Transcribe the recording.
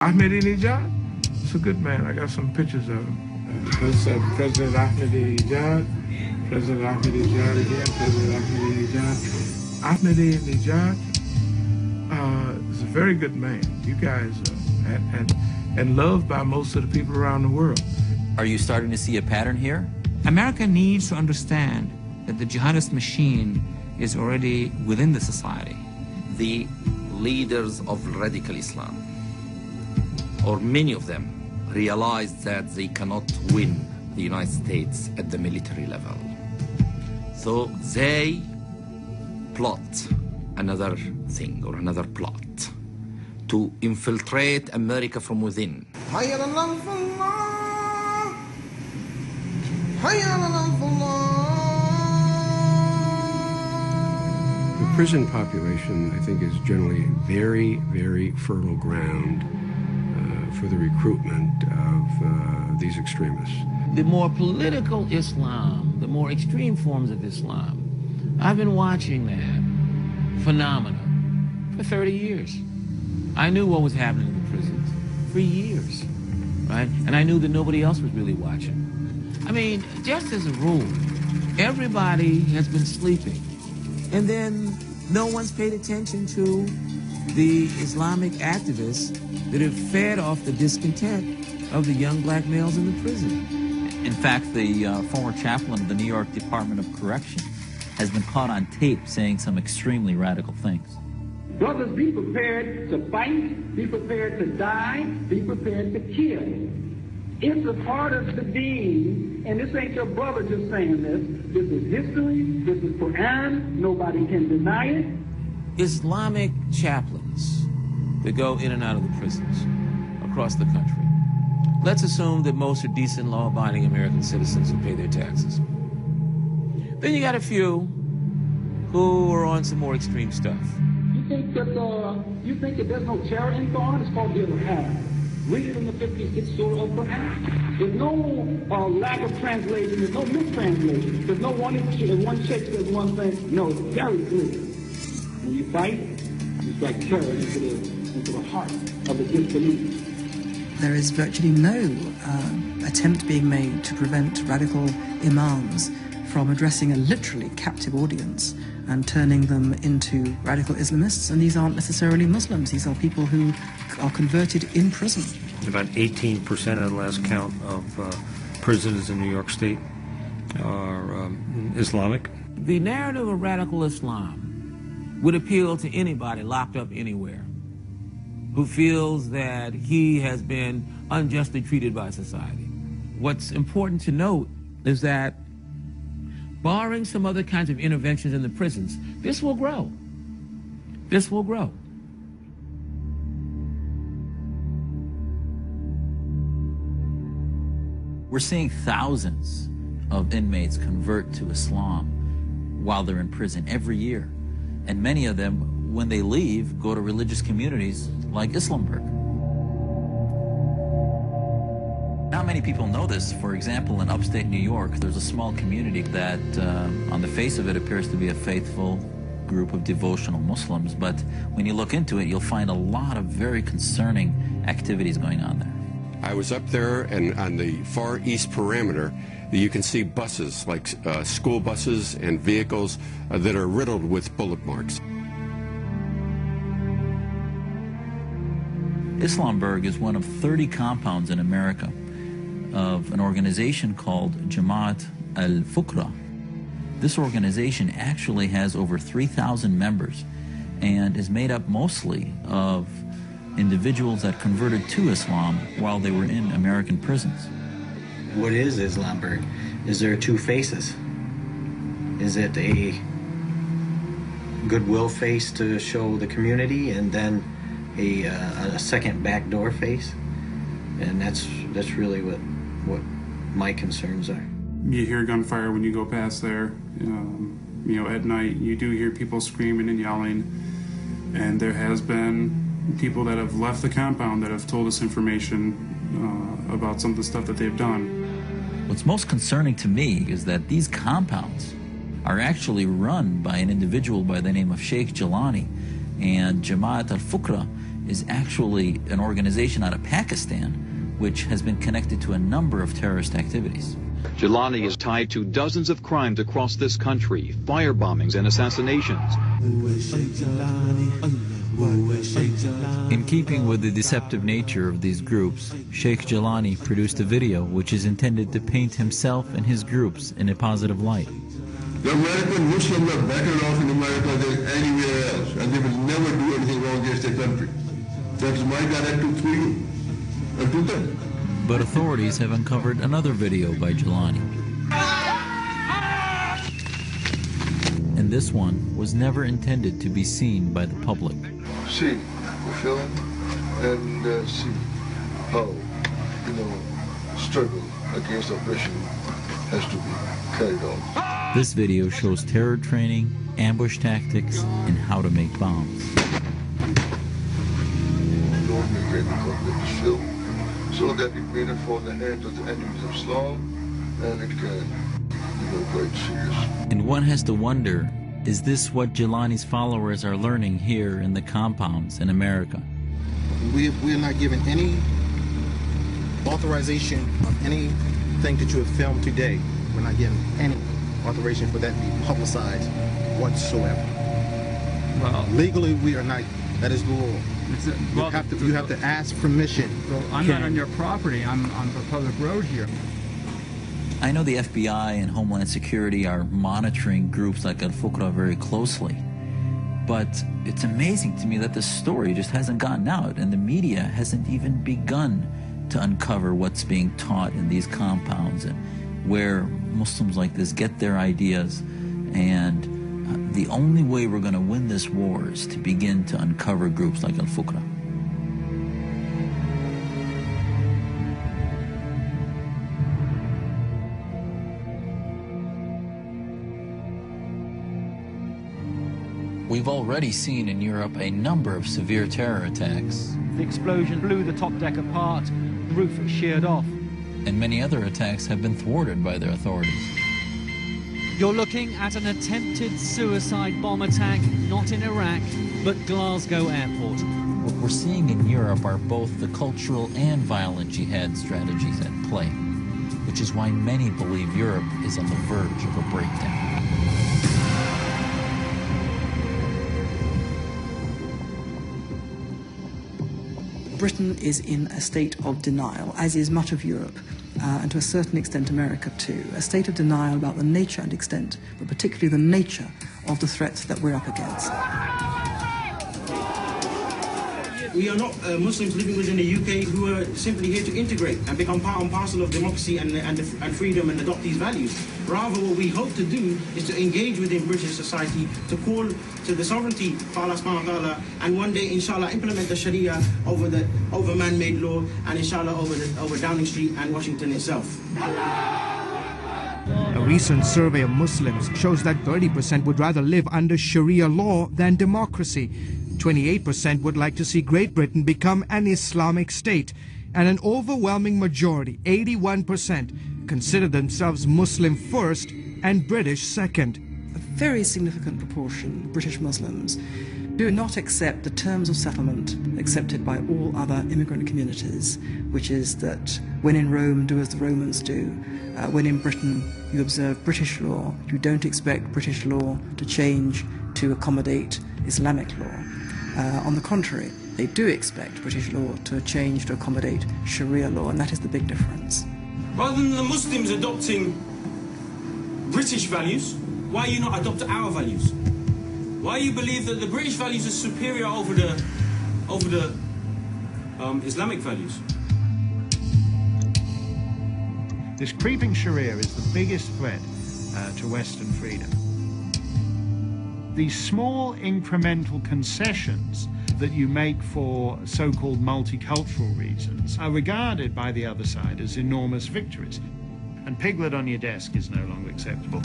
Ahmadinejad, it's a good man. I got some pictures of him. President Ahmadinejad, President Ahmadinejad again, President Ahmadinejad. Ahmadinejad is a very good man. You guys and loved by most of the people around the world. Are you starting to see a pattern here? America needs to understand that the jihadist machine is already within the society. The leaders of radical Islam, or many of them, realized that they cannot win the United States at the military level. So they plot another thing or another plot to infiltrate America from within. The prison population, I think, is generally very, very fertile ground for the recruitment of these extremists. The more political Islam, the more extreme forms of Islam, I've been watching that phenomena for 30 years. I knew what was happening in the prisons for years, right? And I knew that nobody else was really watching. I mean, just as a rule, everybody has been sleeping. And then no one's paid attention to the Islamic activists that have fed off the discontent of the young black males in the prison. In fact, the former chaplain of the New York Department of Correction has been caught on tape saying some extremely radical things. Brothers, be prepared to fight, be prepared to die, be prepared to kill. It's a part of the being, and this ain't your brother just saying this. This is history, this is Quran, nobody can deny it. Islamic chaplains that go in and out of the prisons across the country. Let's assume that most are decent, law-abiding American citizens who pay their taxes. Then you got a few who are on some more extreme stuff. You think that there's no terror in Quran? It's called jihad. Read it in the 56th surah of Quran. There's no lack of translation. There's no mistranslation. There's no one shape says one thing. No, it's very clear. When you fight, you strike terror into the heart of the disbelievers. There is virtually no attempt being made to prevent radical imams from addressing a literally captive audience and turning them into radical Islamists. And these aren't necessarily Muslims. These are people who are converted in prison. About 18% at the last count of prisoners in New York State are Islamic. The narrative of radical Islam would appeal to anybody locked up anywhere who feels that he has been unjustly treated by society. What's important to note is that barring some other kinds of interventions in the prisons, this will grow. This will grow. We're seeing thousands of inmates convert to Islam while they're in prison every year. And many of them, when they leave, go to religious communities like Islamburg. Not many people know this. For example, in upstate New York, there's a small community that, on the face of it, appears to be a faithful group of devotional Muslims. But when you look into it, you'll find a lot of very concerning activities going on there. I was up there, and on the far east perimeter, you can see buses, like school buses and vehicles that are riddled with bullet marks. Islamburg is one of 30 compounds in America of an organization called Jamaat al-Fukra. This organization actually has over 3,000 members and is made up mostly of individuals that converted to Islam while they were in American prisons. What is Islamburg? Is there two faces? Is it a goodwill face to show the community and then a second backdoor face? And that's really what my concerns are. You hear gunfire when you go past there. At night you do hear people screaming and yelling, and there has been people that have left the compound that have told us information about some of the stuff that they've done. What's most concerning to me is that these compounds are actually run by an individual by the name of Sheikh Jilani, and Jamaat al-Fukra is actually an organization out of Pakistan which has been connected to a number of terrorist activities. Jilani is tied to dozens of crimes across this country, firebombings and assassinations. In keeping with the deceptive nature of these groups, Sheikh Jilani produced a video which is intended to paint himself and his groups in a positive light. The American Muslims are better off in America than anywhere else, and they will never do anything wrong against their country. That's my directive to you and to them. But authorities have uncovered another video by Jilani. And this one was never intended to be seen by the public. See the film and see how, struggle against oppression has to be carried on. This video shows terror training, ambush tactics, and how to make bombs. Lord may grant me complete this film so that it may not fall in the hands of the enemies of Islam, and it can be quite serious. And one has to wonder, is this what Jilani's followers are learning here in the compounds in America? We are not given any authorization of anything that you have filmed today. We're not given any authorization for that to be publicized whatsoever. Well, legally, we are not. That is the law. You have to ask permission. Well, I'm not on your property. I'm on the public road here. I know the FBI and Homeland Security are monitoring groups like Al-Fuqra very closely, but it's amazing to me that this story just hasn't gotten out and the media hasn't even begun to uncover what's being taught in these compounds and where Muslims like this get their ideas. And the only way we're going to win this war is to begin to uncover groups like Al-Fuqra. We've already seen in Europe a number of severe terror attacks. The explosion blew the top deck apart, the roof was sheared off. And many other attacks have been thwarted by their authorities. You're looking at an attempted suicide bomb attack, not in Iraq, but Glasgow Airport. What we're seeing in Europe are both the cultural and violent jihad strategies at play, which is why many believe Europe is on the verge of a breakdown. Britain is in a state of denial, as is much of Europe, and to a certain extent America too. A state of denial about the nature and extent, but particularly the nature of the threats that we're up against. We are not Muslims living within the UK who are simply here to integrate and become part and parcel of democracy and freedom and adopt these values. Rather, what we hope to do is to engage within British society, to call to the sovereignty of Allah subhanahu wa ta'ala, and one day, inshallah, implement the Sharia over man-made law, and inshallah over Downing Street and Washington itself. A recent survey of Muslims shows that 30% would rather live under Sharia law than democracy. 28% would like to see Great Britain become an Islamic state, and an overwhelming majority, 81%, consider themselves Muslim first and British second. A very significant proportion of British Muslims do not accept the terms of settlement accepted by all other immigrant communities, which is that when in Rome, do as the Romans do. When in Britain, you observe British law. You don't expect British law to change to accommodate Islamic law. On the contrary, they do expect British law to change to accommodate Sharia law, and that is the big difference. Rather than the Muslims adopting British values, why are you not adopting our values? Why you believe that the British values are superior over the Islamic values? This creeping Sharia is the biggest threat to Western freedom. These small incremental concessions that you make for so-called multicultural reasons are regarded by the other side as enormous victories. And piglet on your desk is no longer acceptable.